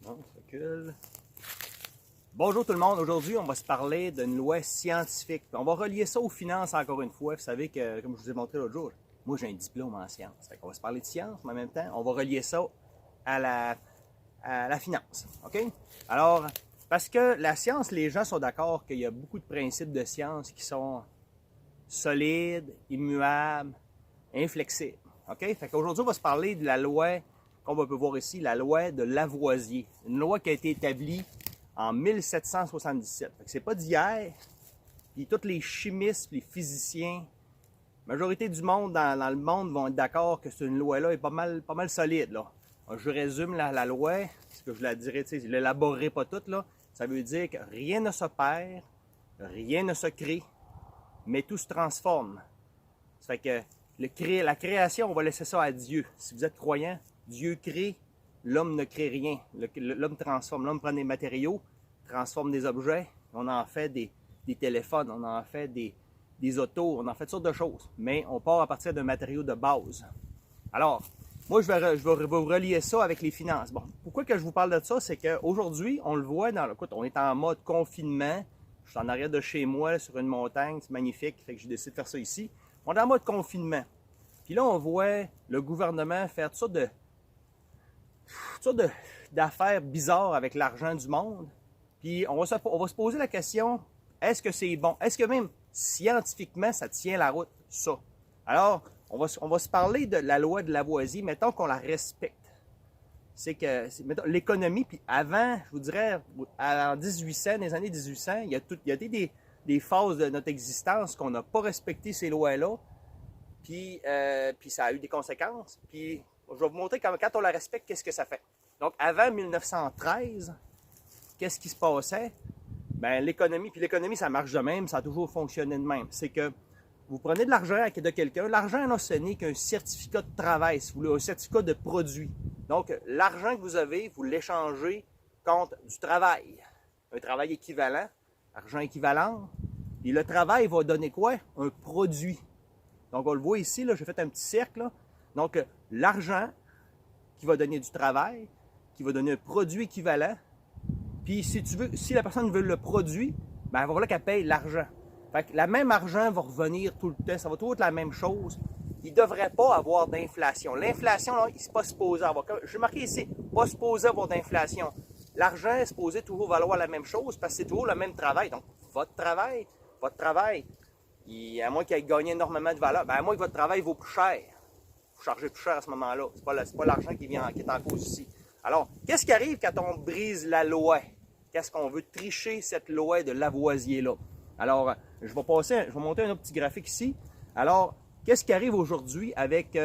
Non, ça recule. Bonjour tout le monde, aujourd'hui on va se parler d'une loi scientifique. On va relier ça aux finances encore une fois. Vous savez que, comme je vous ai montré l'autre jour, moi j'ai un diplôme en sciences. On va se parler de science, mais en même temps, on va relier ça à la finance. OK? Alors, parce que la science, les gens sont d'accord qu'il y a beaucoup de principes de science qui sont solides, immuables, inflexibles. OK? Fait qu'aujourd'hui, on va se parler de la loi qu'on peut voir ici, la loi de Lavoisier. Une loi qui a été établie en 1777. Fait que c'est pas d'hier. Puis tous les chimistes, les physiciens, la majorité du monde dans le monde vont être d'accord que cette loi-là est pas mal solide. Là. Je résume la loi, ce que je la dirais, je ne l'élaborerai pas toute. Là. Ça veut dire que rien ne se perd, rien ne se crée, mais tout se transforme. Ça fait que la création, on va laisser ça à Dieu. Si vous êtes croyant, Dieu crée, l'homme ne crée rien. L'homme transforme, l'homme prend des matériaux, transforme des objets, on en fait des téléphones, on en fait des autos, on en fait toutes sortes de choses. Mais on part à partir d'un matériau de base. Alors, moi, je vais vous relier ça avec les finances. Bon, pourquoi que je vous parle de ça, c'est qu'aujourd'hui, on le voit, écoute, on est en mode confinement. Je suis en arrière de chez moi, sur une montagne, c'est magnifique, fait que j'ai décidé de faire ça ici. On est en mode confinement. Puis là, on voit le gouvernement faire toutes sortes d'affaires bizarres avec l'argent du monde. Puis on va se poser la question, est-ce que c'est bon? Est-ce que même scientifiquement, ça tient la route, ça? Alors, on va se parler de la loi de Lavoisier, mettons qu'on la respecte. C'est que l'économie, puis avant, je vous dirais, en 1800, dans les années 1800, il y a des phases de notre existence qu'on n'a pas respecté ces lois-là, puis ça a eu des conséquences. Puis je vais vous montrer quand on la respecte, qu'est-ce que ça fait. Donc, avant 1913, qu'est-ce qui se passait? Bien, l'économie, puis l'économie, ça marche de même, ça a toujours fonctionné de même. C'est que vous prenez de l'argent de quelqu'un. L'argent, là, ce n'est qu'un certificat de travail, si vous voulez, un certificat de produit. Donc, l'argent que vous avez, vous l'échangez contre du travail. Un travail équivalent, argent équivalent. Et le travail va donner quoi? Un produit. Donc, on le voit ici, j'ai fait un petit cercle. Là. Donc, l'argent qui va donner du travail, qui va donner un produit équivalent. Puis, si la personne veut le produit, ben, il va falloir qu'elle paye l'argent. Fait que le même argent va revenir tout le temps, ça va toujours être la même chose. Il ne devrait pas avoir d'inflation. L'inflation, il n'est pas supposé avoir. J'ai marqué ici, pas supposé avoir d'inflation. L'argent est supposé toujours valoir la même chose parce que c'est toujours le même travail. Donc, votre travail, à moins qu'il ait gagné énormément de valeur, ben à moins que votre travail vaut plus cher. Vous chargez plus cher à ce moment-là. Ce n'est pas l'argent qui est en cause ici. Alors, qu'est-ce qui arrive quand on brise la loi? Qu'est-ce qu'on veut tricher cette loi de Lavoisier-là? Alors, je vais monter un autre petit graphique ici. Alors, qu'est-ce qui arrive aujourd'hui avec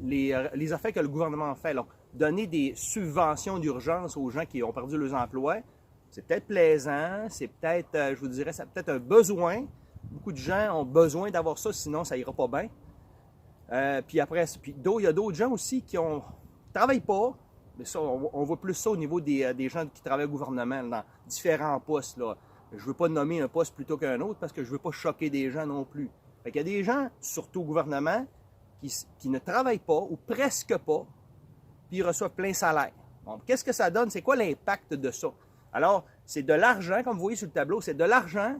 les affaires que le gouvernement fait? Là? Donner des subventions d'urgence aux gens qui ont perdu leurs emplois, c'est peut-être plaisant, c'est peut-être, je vous dirais, c'est peut-être un besoin. Beaucoup de gens ont besoin d'avoir ça, sinon ça ira pas bien. Puis après, il y a d'autres gens aussi qui ne travaillent pas. Mais ça, on voit plus ça au niveau des gens qui travaillent au gouvernement, dans différents postes. Là. Je ne veux pas nommer un poste plutôt qu'un autre parce que je ne veux pas choquer des gens non plus. Fait qu'il y a des gens, surtout au gouvernement, qui ne travaillent pas ou presque pas, puis ils reçoivent plein salaire. Bon, qu'est-ce que ça donne? C'est quoi l'impact de ça? Alors, c'est de l'argent, comme vous voyez sur le tableau, c'est de l'argent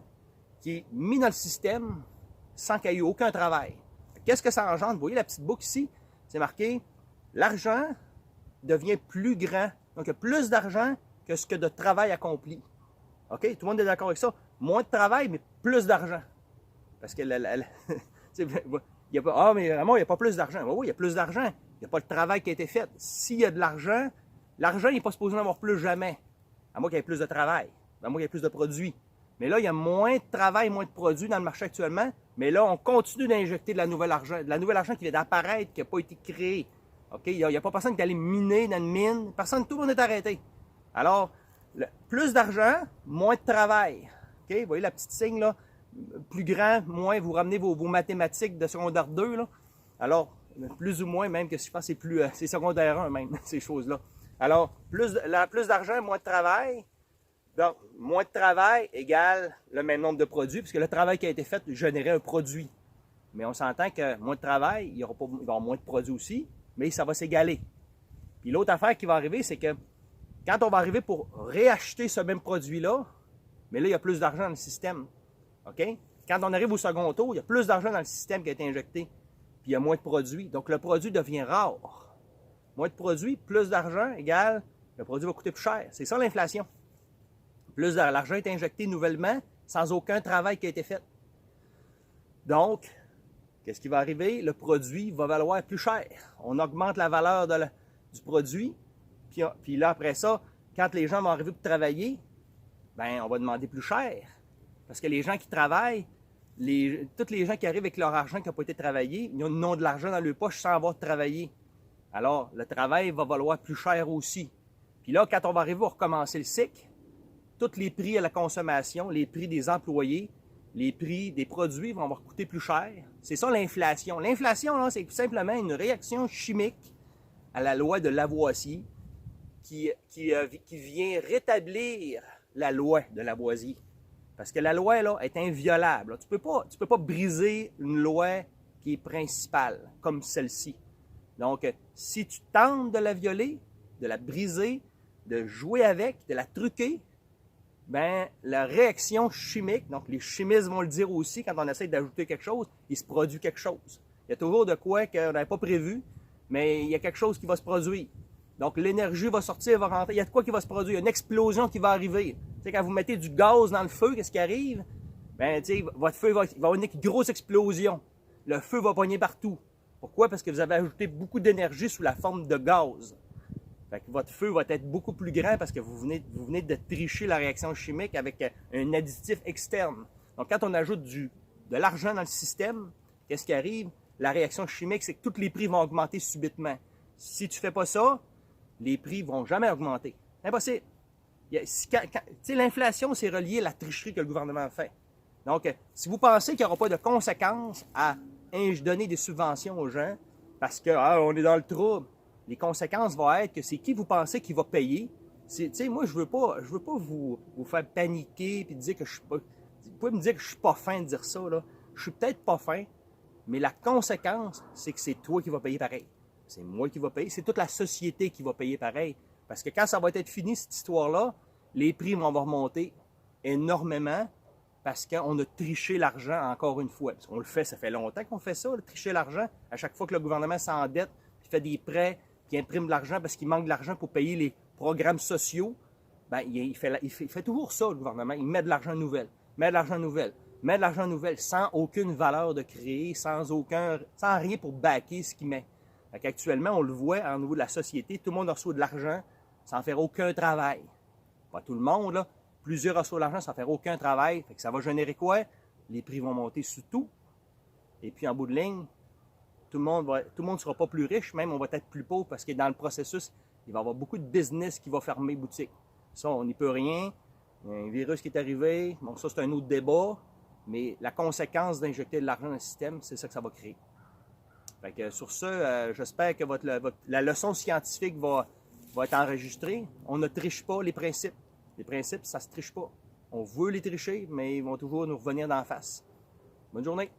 qui est mis dans le système sans qu'il y ait eu aucun travail. Qu'est-ce que ça engendre? Vous voyez la petite boucle ici? C'est marqué « L'argent devient plus grand. » Donc, il y a plus d'argent que ce que de travail accompli. OK? Tout le monde est d'accord avec ça? Moins de travail, mais plus d'argent. Parce que il y a pas, ah, mais vraiment, il n'y a pas plus d'argent. Oui, il y a plus d'argent. Il n'y a pas le travail qui a été fait. S'il y a de l'argent, l'argent n'est pas supposé en avoir plus jamais. À moins qu'il y ait plus de travail. À moins qu'il y ait plus de produits. Mais là, il y a moins de travail, moins de produits dans le marché actuellement. Mais là, on continue d'injecter de la nouvelle argent. De la nouvelle argent qui vient d'apparaître, qui n'a pas été créée. OK? Il n'y a pas personne qui est allé miner dans une mine. Personne, tout le monde est arrêté. Alors, plus d'argent, moins de travail. OK? Vous voyez la petite signe là? Plus grand, moins, vous ramenez vos mathématiques de secondaire 2. Là. Alors, plus ou moins, même que je pense que c'est secondaire 1 même, ces choses-là. Alors, plus d'argent, moins de travail. Donc, moins de travail égale le même nombre de produits, puisque le travail qui a été fait générait un produit. Mais on s'entend que moins de travail, il y aura moins de produits aussi, mais ça va s'égaler. Puis l'autre affaire qui va arriver, c'est que Quand on va arriver pour réacheter ce même produit-là, mais là, il y a plus d'argent dans le système. OK? Quand on arrive au second tour, il y a plus d'argent dans le système qui a été injecté, puis il y a moins de produits. Donc, le produit devient rare. Moins de produits, plus d'argent égale le produit va coûter plus cher. C'est ça l'inflation. Plus l'argent est injecté nouvellement sans aucun travail qui a été fait. Donc, qu'est-ce qui va arriver? Le produit va valoir plus cher. On augmente la valeur du produit, puis là, après ça, quand les gens vont arriver pour travailler, ben, on va demander plus cher. Parce que les gens qui travaillent, tous les gens qui arrivent avec leur argent qui n'a pas été travaillé, ils ont de l'argent dans leur poche sans avoir travaillé. Alors, le travail va valoir plus cher aussi. Puis là, quand on va arriver à recommencer le cycle, tous les prix à la consommation, les prix des employés, les prix des produits vont avoir coûté plus cher. C'est ça l'inflation. L'inflation, là, c'est simplement une réaction chimique à la loi de Lavoisier qui vient rétablir la loi de Lavoisier. Parce que la loi, là, est inviolable. Tu peux pas briser une loi qui est principale, comme celle-ci. Donc, si tu tentes de la violer, de la briser, de jouer avec, de la truquer, ben la réaction chimique, donc les chimistes vont le dire aussi, quand on essaie d'ajouter quelque chose, il se produit quelque chose. Il y a toujours de quoi qu'on n'avait pas prévu, mais il y a quelque chose qui va se produire. Donc, l'énergie va sortir, va rentrer. Il y a de quoi qui va se produire. Il y a une explosion qui va arriver. Tu sais, quand vous mettez du gaz dans le feu, qu'est-ce qui arrive? Ben, tu sais, votre feu va avoir une grosse explosion. Le feu va pogner partout. Pourquoi? Parce que vous avez ajouté beaucoup d'énergie sous la forme de gaz. Fait que votre feu va être beaucoup plus grand parce que vous venez de tricher la réaction chimique avec un additif externe. Donc, quand on ajoute de l'argent dans le système, qu'est-ce qui arrive? La réaction chimique, c'est que tous les prix vont augmenter subitement. Si tu ne fais pas ça, les prix ne vont jamais augmenter. Impossible. L'inflation, c'est relié à la tricherie que le gouvernement fait. Donc, si vous pensez qu'il n'y aura pas de conséquences à donner des subventions aux gens parce qu'on est dans le trouble, les conséquences vont être que c'est qui vous pensez qui va payer. Moi, je veux pas vous faire paniquer et dire que je suis pas. Vous pouvez me dire que je suis pas fin de dire ça, là. Je suis peut-être pas fin, mais la conséquence, c'est que c'est toi qui vas payer pareil. C'est moi qui va payer, c'est toute la société qui va payer pareil. Parce que quand ça va être fini, cette histoire-là, les prix vont remonter énormément parce qu'on a triché l'argent encore une fois. Parce qu'on le fait, ça fait longtemps qu'on fait ça, tricher l'argent. À chaque fois que le gouvernement s'endette, puis fait des prêts, puis imprime de l'argent parce qu'il manque de l'argent pour payer les programmes sociaux, ben, il fait toujours ça, le gouvernement. Il met de l'argent nouvelle, met de l'argent nouvelle, met de l'argent nouvelle, sans aucune valeur de créer, sans rien pour backer ce qu'il met. Actuellement, on le voit au niveau de la société, tout le monde reçoit de l'argent sans faire aucun travail. Pas tout le monde, là. Plusieurs reçoivent de l'argent sans faire aucun travail. Fait que ça va générer quoi? Les prix vont monter sur tout. Et puis, en bout de ligne, tout le monde ne sera pas plus riche, même on va être plus pauvre parce que dans le processus, il va y avoir beaucoup de business qui va fermer boutique. Ça, on n'y peut rien. Il y a un virus qui est arrivé. Bon, ça, c'est un autre débat. Mais la conséquence d'injecter de l'argent dans le système, c'est ça que ça va créer. Fait que sur ce, j'espère que la leçon scientifique va être enregistrée. On ne triche pas les principes. Les principes, ça ne se triche pas. On veut les tricher, mais ils vont toujours nous revenir d'en face. Bonne journée!